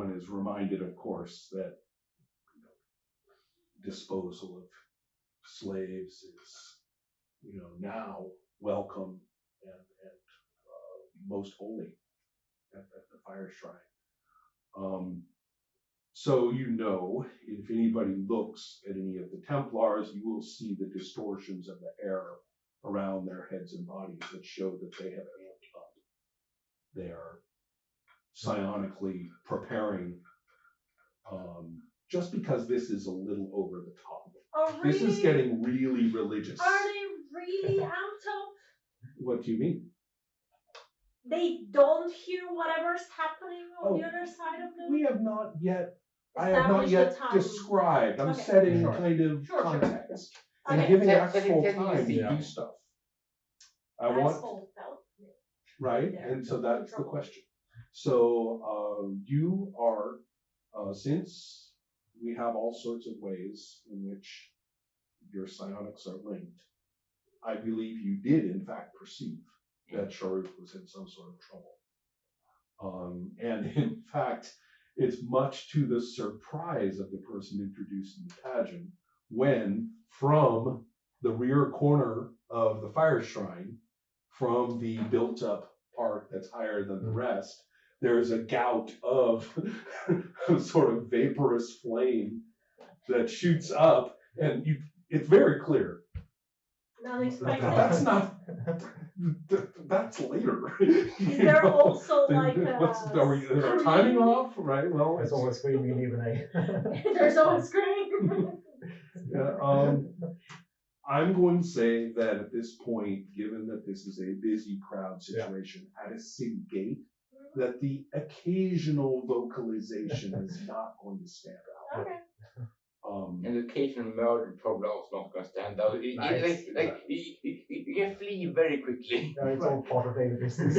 everyone is reminded, of course, that disposal of slaves is, now welcome and most holy at the fire shrine. So if anybody looks at any of the Templars, you will see the distortions of the air around their heads and bodies that show that they have amped up. They are psionically preparing, just because this is a little over the top. Oh, really? This is getting really religious. Are they really amped up? What do you mean? They don't hear whatever's happening on the other side of them? We have not yet, I have not yet described. I'm setting kind of context. And giving actual time to do stuff. I want, right? And so that's the question. So you are, since we have all sorts of ways in which your psionics are linked, I believe you did in fact perceive that Sharuk was in some sort of trouble. And in fact, it's much to the surprise of the person introducing the pageant when from the rear corner of the fire shrine, from the built up part that's higher than the rest, there's a gout of sort of vaporous flame that shoots up, and it's very clear. That's not. That's later. Is there also like is our timing off? Right. Well, there's always screaming in evening. There's always screaming. Yeah. I'm going to say that at this point, given that this is a busy crowd situation at a city gate, that the occasional vocalization is not going to stand out. Okay. And the occasional murder probably also not going to stand out. You can flee very quickly. Yeah, it's all part of daily business.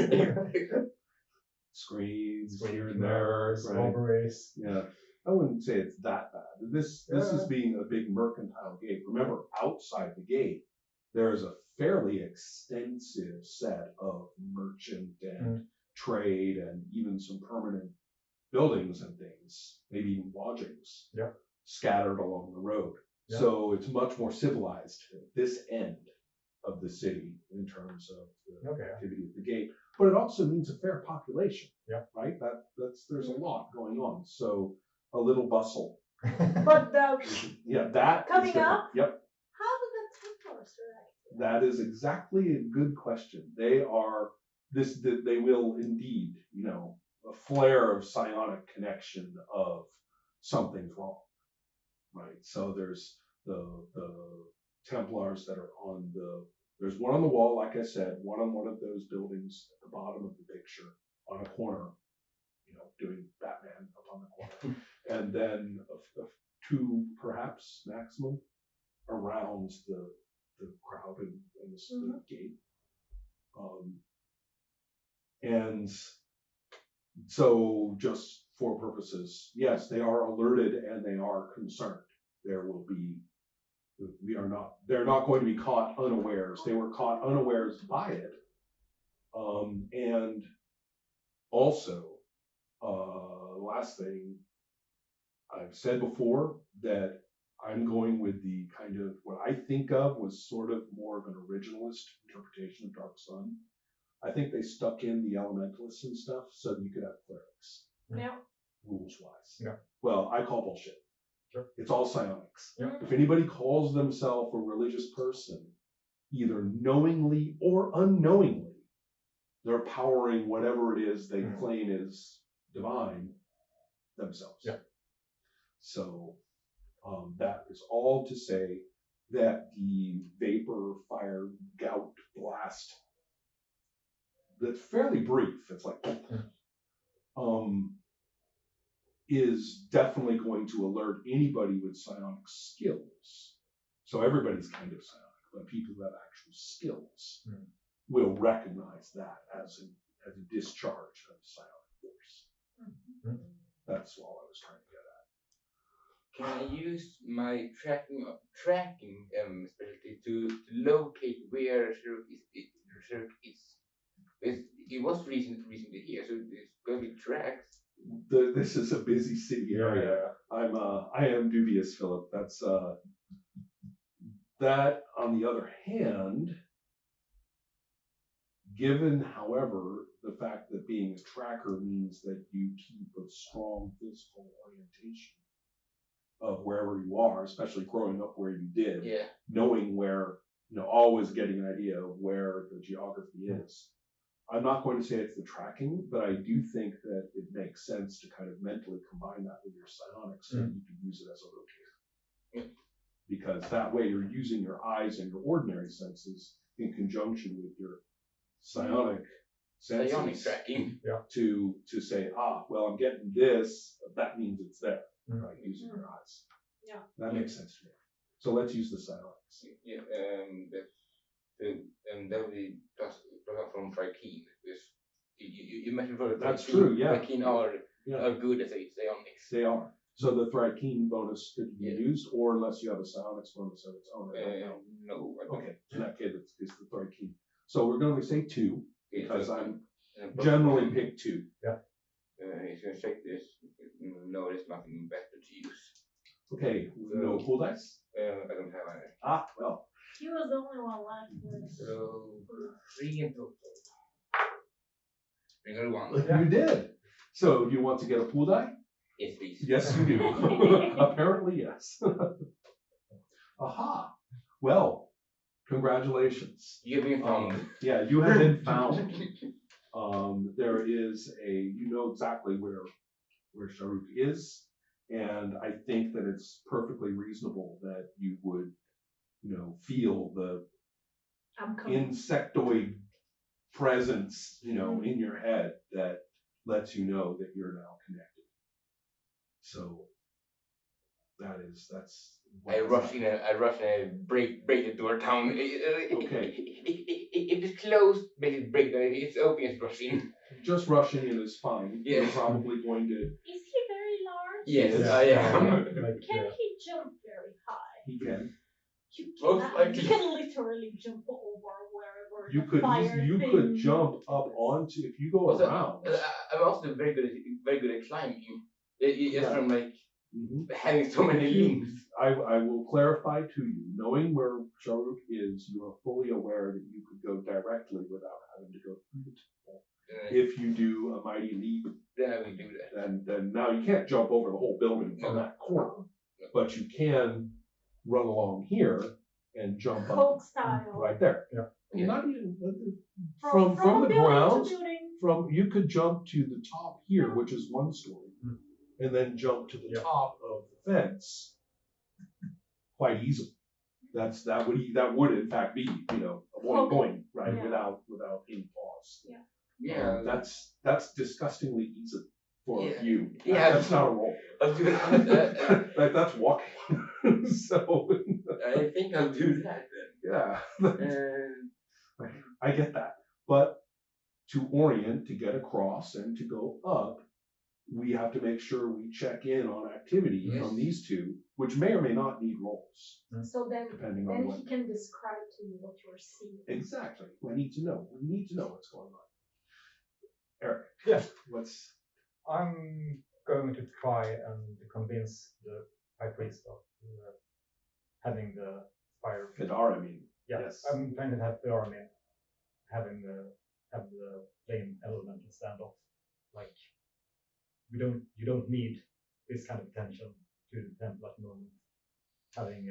Screens here and there, robberies. Yeah, I wouldn't say it's that bad. This is being a big mercantile gate. Remember, outside the gate, there is a fairly extensive set of merchant and trade and even some permanent buildings and things, maybe even lodgings. Yeah. Scattered along the road. Yeah. So it's much more civilized at this end of the city in terms of the activity at the gate. But it also means a fair population. Yeah. Right? There's a lot going on. So a little bustle. But that coming up? Yep. How did the Templars react? That is exactly a good question. They will indeed, a flare of psionic connection of something's wrong. Right, so there's the Templars that are there's one on the wall, like I said, one on one of those buildings at the bottom of the picture on a corner, doing Batman up on the corner. And then two, perhaps maximum, around the crowd and the gate. And so just for purposes, yes, they are alerted and they are concerned. They're not going to be caught unawares. They were caught unawares by it. And also, last thing, I've said before that I'm going with the kind of what I think of was sort of more of an originalist interpretation of Dark Sun. I think they stuck in the elementalists and stuff so you could have clerics. Yeah. Rules wise. Yeah. Well, I call bullshit. Sure. It's all psionics. Yeah. If anybody calls themselves a religious person, either knowingly or unknowingly, they're powering whatever it is they claim is divine themselves. Yeah. So that is all to say that the vapor fire gout blast that's fairly brief, it's like is definitely going to alert anybody with psionic skills. So everybody's kind of psionic, but people who have actual skills will recognize that as a discharge of psionic force. That's all I was trying to get at. Can I use my tracking specialty to locate where Shirk is? It was recently here, so it's going to be tracked. this is a busy city area. I am dubious, Philip. That's that. On the other hand, given, however, the fact that being a tracker means that you keep a strong physical orientation of wherever you are, especially growing up where you did, knowing where, always getting an idea of where the geography is. I'm not going to say it's the tracking, but I do think that it makes sense to kind of mentally combine that with your psionics so you can use it as a locator. Because that way you're using your eyes and your ordinary senses in conjunction with your psionic senses. Psionic tracking. To say, well, I'm getting this, that means it's there, right? Using your eyes. Yeah. That makes sense to me. So let's use the psionics. Yeah, and that will be just from Trikeen. You mentioned for the That's true, yeah. Trikeen are good as psionics. They are. So the Thrikeen bonus could be used, or unless you have a psionics bonus of its own. No. Okay, in that case, it's the Thrikeen. So we're going to say 2, because I'm generally pick 2. Yeah. If you check this, no, there's nothing better to use. Okay, no pool dice? I don't have any. Well. He was the only one left with. So 3 in total. We got 1. You did. So you want to get a pool die? Yes, please. Yes, you do. Apparently, yes. Aha. Well, congratulations. You've been found. Yeah, you have been found. There is you know exactly where Sharuk is, and I think that it's perfectly reasonable that you would, feel the insectoid presence, in your head that lets you know that you're now connected. So that's. I rush in and break the door down. Okay. If it's closed, basically break it. If it's open, it's rush in. Just rushing in is fine. Yeah. You're probably going to. Is he very large? Yes, I am. Can he jump very high? He can. You can literally jump over wherever. You could jump up onto if you go around. I'm also very good at climbing. It's from having so many limbs. I will clarify to you, knowing where Sharuk is, you are fully aware that you could go directly without having to go through the temple. If you do a mighty leap, then I will do that. Then now you can't jump over the whole building from that corner, but you can run along here and jump up right there. Yeah. You're not even from the ground. You could jump to the top here, which is 1 story, and then jump to the top of the fence quite easily. That would in fact be going right without any pause. Yeah. That's disgustingly easy for you. Yeah. That's not a roll. I'll do that. That's walking. So I think I'll do that then. Yeah. I get that. But to orient, to get across, and to go up, we have to make sure we check in on activity from these 2, which may or may not need rolls. So then what he can describe to you what you're seeing. Exactly. We need to know what's going on. Eric. Yes. I'm going to try and convince the high priest of having the fire. Fedara, I mean. Yes. I'm trying to have Fedara have the flame element stand off. Like you don't need this kind of attention to the temple at the moment. Having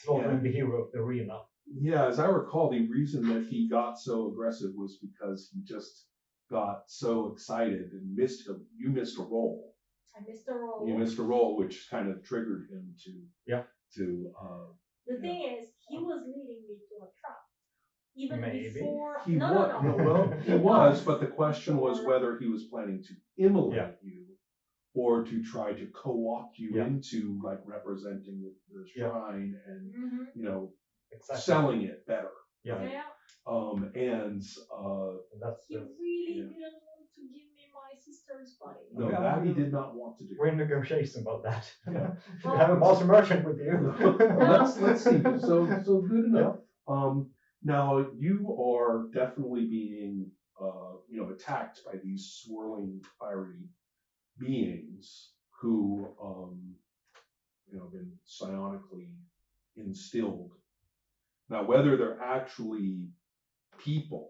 slaughtering the hero of the arena. Yeah, as I recall, the reason that he got so aggressive was because he just got so excited and you missed a roll. I missed a roll. You missed a roll, which kind of triggered him to. The thing is, he was leading me to a trap. Even before. He was, but the question was whether he was planning to immolate you, or to try to co-opt you into representing the shrine and selling it better. And that's he really didn't want to give me my sister's body. No, that he did not want to do. We're in negotiation about that. You have a master merchant with you. Let's see. So good enough. Now you are definitely being attacked by these swirling fiery beings who, have been psionically instilled. Now, whether they're actually people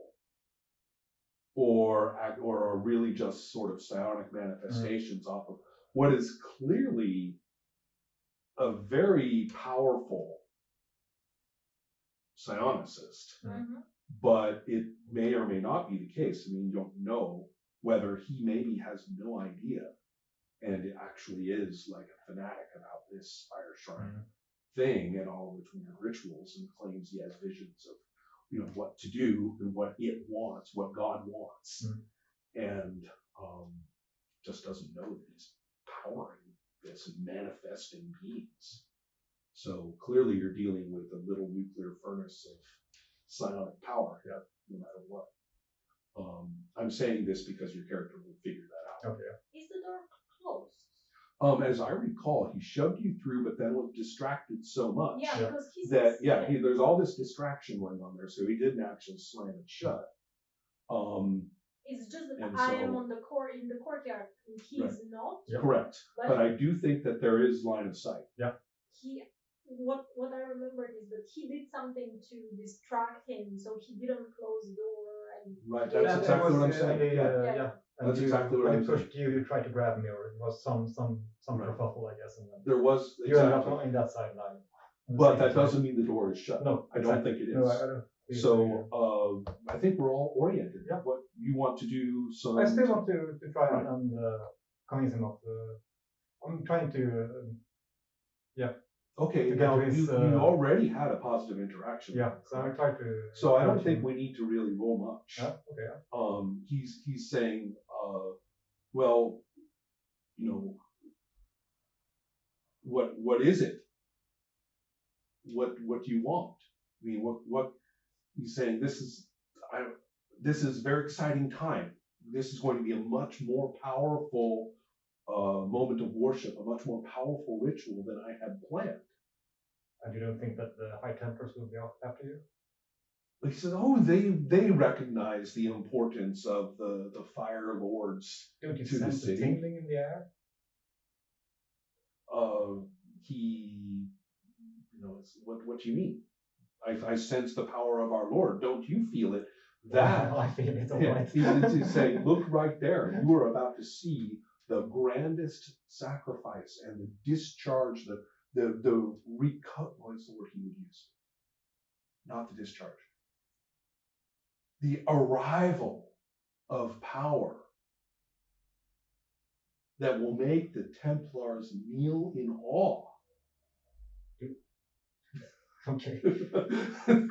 or are really just sort of psionic manifestations off of what is clearly a very powerful psionicist, but it may or may not be the case. I mean, you don't know whether he maybe has no idea and it actually is like a fanatic about this fire shrine thing and all of its weird rituals, and claims he has visions of what to do and what it wants, what God wants, and just doesn't know that he's powering this and manifesting beings. So clearly you're dealing with a little nuclear furnace of psionic power, no matter what. I'm saying this because your character will figure that out. Okay. Is the door closed? As I recall, he shoved you through, but then was distracted so much because there's all this distraction going on there, so he didn't actually slam it shut. It's just that I am in the courtyard and he's not. Correct. But I do think that there is line of sight. Yeah. What I remembered is that he did something to distract him, so he didn't close the door. Right, that's exactly what I'm saying. That's exactly what I'm saying. Pushed you tried to grab me, or it was some kerfuffle, I guess. And then there was you ended up in that sideline. But that doesn't mean the door is shut. No, I don't think it is. No, I don't. So I think we're all oriented. Yeah. What you want to do? I still want to try and convince him of. I'm trying to. Okay, now you already had a positive interaction. Yeah, so I try to. So I don't think we need to really roll much. Okay. He's saying, well, what is it? What do you want? I mean, what he's saying? This is a very exciting time. This is going to be a much more powerful moment of worship, a much more powerful ritual than I had planned. And you don't think that the High Templars will be after you? He said, "Oh, they recognize the importance of the Fire Lords don't you to the sense the city." tingling in the air? What do you mean? I sense the power of our Lord. Don't you feel it? That I feel it. All right. He's saying, look right there. You are about to see the grandest sacrifice and the discharge, what is the word he would use? Not the discharge. The arrival of power that will make the Templars kneel in awe. Okay.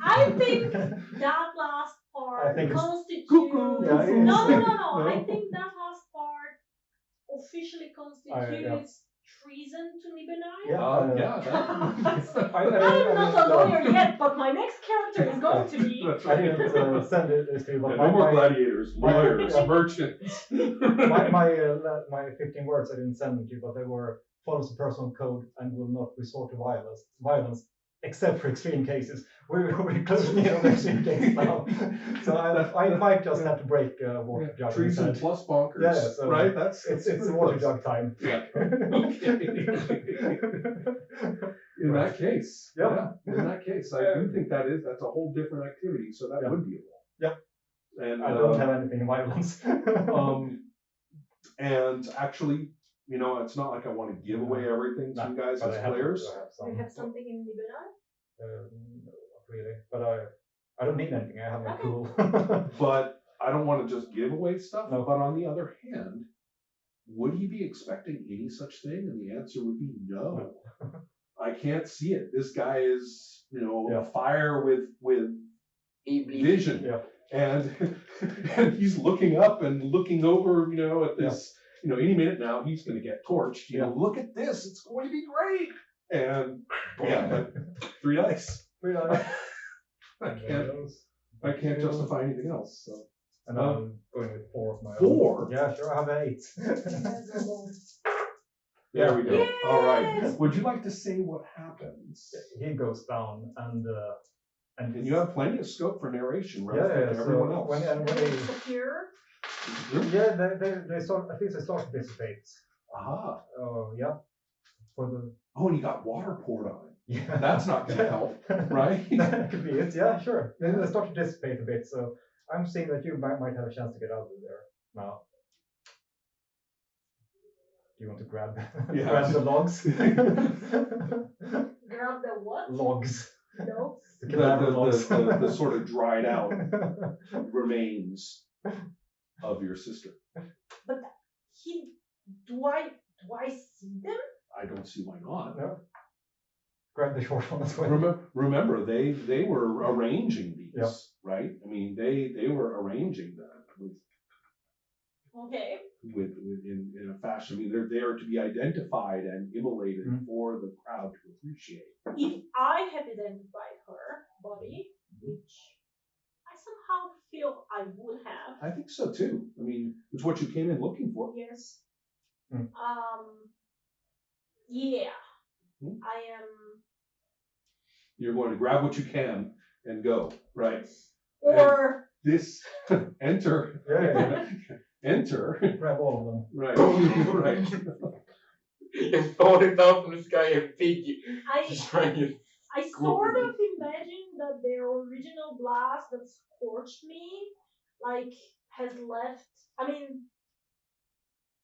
I think that last part constitutes. No. I think that last part officially constitutes treason to Nibelheim. I'm not a lawyer yet, but my next character is going to be. I didn't send it to you, but no more gladiators, lawyers, merchants. my 15 words I didn't send them to you, but they were follows the personal code and will not resort to violence. Except for extreme cases. We're closing in on extreme cases now. So I might just have to break water jug. Treason plus bonkers. Yeah, so right? It's water jug time. Yeah. Okay. In that case, in that case, I do think that's a whole different activity. So that would be a role. Yeah. And I don't have anything violence. And actually, it's not like I want to give away everything to you guys as players. You have something in Nibelheim? Not really, but I don't need anything. I have my cool. But I don't want to just give away stuff. No. But on the other hand, would he be expecting any such thing? And the answer would be no. I can't see it. This guy is, fire with vision. Yeah. And he's looking up and looking over, at this. Any minute now he's going to get torched. Look at this; it's going to be great. And but 3 dice. 3 dice. I can't justify anything else. So. And I'm going with 4 of my 4? Own. Yeah, sure. I have 8. There we go. Yes! All right. Would you like to say what happens? He goes down and you have plenty of scope for narration relative to everyone else. When they disappear. Yeah, they start. At least they start to dissipate. Aha. Yeah. For the. Oh, and you got water poured on it. Yeah. That's not going to help, right? That could be it. Yeah, sure. Then it starts to dissipate a bit. So I'm seeing that you might have a chance to get out of there now. Do you want to grab grab the logs? Grab the what? Logs. Logs? The sort of dried out remains of your sister. But do I see them? I don't see why not. No. Grab the short one as well. Remember, they were arranging these, Yep. right? I mean, they were arranging them Okay. with in a fashion. I mean, they're there to be identified and immolated for the crowd to appreciate. If I have identified her body, which I somehow feel I would have. I think so too. I mean, it's what you came in looking for. Yes. Mm. Yeah. Hmm. I am. You're going to grab what you can and go, right? Or this enter. Yeah. Enter. Grab all of them. Right. Right. Just falling down from the sky and big. I sort of imagine that their original blast that scorched me, like, has left. I mean,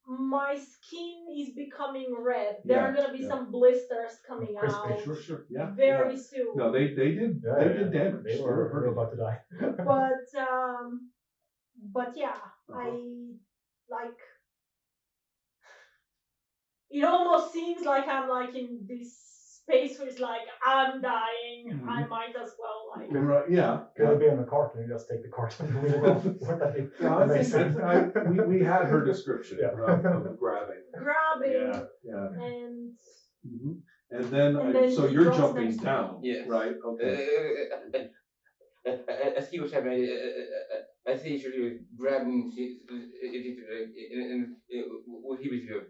my skin is becoming red. There are gonna be some blisters coming out. Sure. Yeah. Very soon. No, they did damage. They were about to die. But yeah, I like. It almost seems like I'm like in this space where it's like I'm dying. Mm-hmm. I might as well like. Right. Yeah. Could it be in the cart and you just take the cart and wheel it off? Would that be amazing? We had her description of grabbing. Grabbing. Yeah. And. Mm-hmm. And then so you're jumping down. Yes. Right. Okay. As he was having, I see she was grabbing, what he was doing,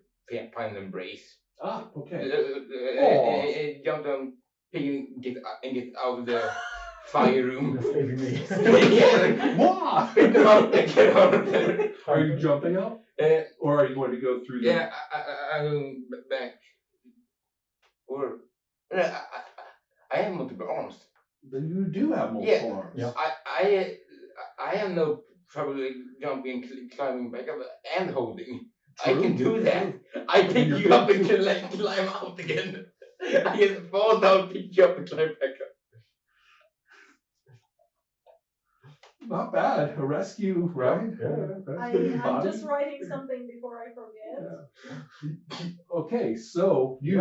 final embrace. Ah, okay. Jumped on, get out of the fire room. Saving me. Wow. Get out of there. Are you jumping out? Or are you going to go through the... Yeah, I'm going back. Or, I have multiple arms. Then you do have multiple arms. Yeah. I have no trouble jumping, climbing back up, and holding. True. I can do that. I pick you up and climb out again. I can fall down, pick you up, and climb back up. Not bad. A rescue, right? Yeah. I'm just writing something before I forget. Yeah. Okay, so you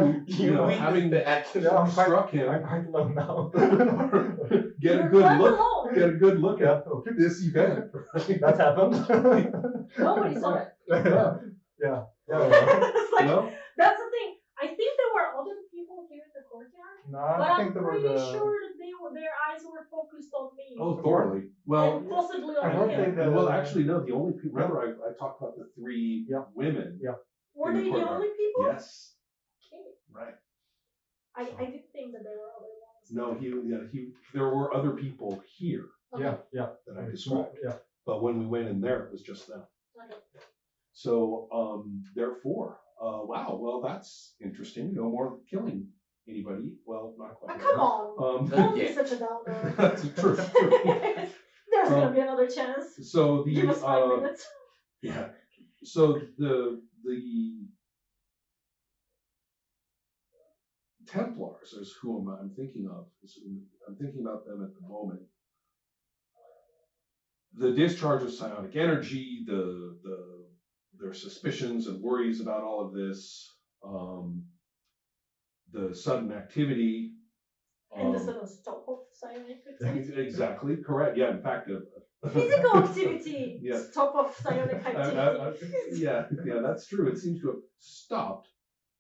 know, having struck him, I'm quite low now. get a good look at this event. Right? That's happened. Nobody saw it. Yeah. It's like, Well, that's the thing. I think there were other people here at the courtyard, No, but I think I'm there were pretty the. sure that their eyes were focused on me. oh, thoroughly. Well, and possibly I on don't him. think that- well, actually, no. The only people. Remember, I talked about the three women. Yeah. Were in the they the courtyard. only people? Yes. Okay. Right. I did think that there were other ones. No, there were other people here Okay. Yeah. that I described. Yeah. But when we went in there, it was just them. Okay. So, therefore, wow, well, that's interesting. No more killing anybody. Well, not quite. Come on. Don't be such a downer. That's true. There's going to be another chance. So Give us 5 minutes. Yeah. So the Templars is who I'm thinking of. I'm thinking about them at the moment. The discharge of psionic energy, their suspicions and worries about all of this, the sudden activity. And the sudden stop of psionic activity. Exactly, correct. Yeah, in fact, Physical activity, Yeah. stop of psionic activity. yeah, that's true. It seems to have stopped.